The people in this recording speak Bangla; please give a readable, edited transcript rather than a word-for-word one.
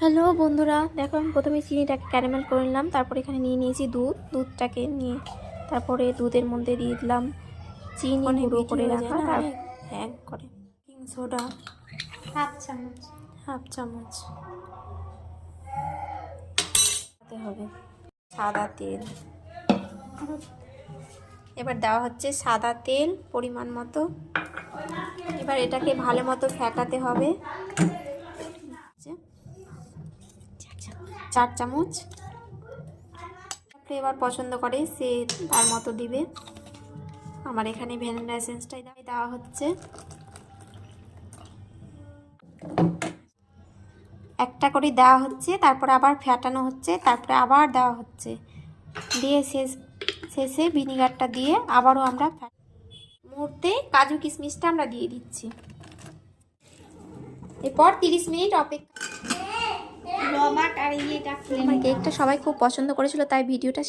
হ্যালো বন্ধুরা, দেখো আমি প্রথমে চিনিটাকে ক্যারামেল করে নিলাম। তারপর এখানে নিয়ে নিয়েছি দুধটাকে নিয়ে তারপরে দুধের মধ্যে দিয়ে দিলাম চিনি গুঁড়ো করে রাখা, তার এক করে বেকিং সোডা হাফ চামচ দিতে হবে, সাদা তেল। এবার দেওয়া হচ্ছে সাদা তেল পরিমাণ মতো। এবার এটাকে ভালো মতো ফেটাতে হবে। 4 চামচ ফ্লেভার পছন্দ করে সে তার মতো দিবে। আমার এখানে ভ্যানিলা এসেন্সটাই দেওয়া হচ্ছে। একটা করে দেওয়া হচ্ছে, তারপর আবার ফেটানো হচ্ছে, তারপরে আবার দেওয়া হচ্ছে, দিয়ে শেষে ভিনিগারটা দিয়ে আবারও আমরা মুহূর্তে কাজু কিশমিশটা আমরা দিয়ে দিচ্ছি। এরপর 30 মিনিট অপেক্ষা। কেকটা সবাই খুব পছন্দ করেছিল, তাই ভিডিওটা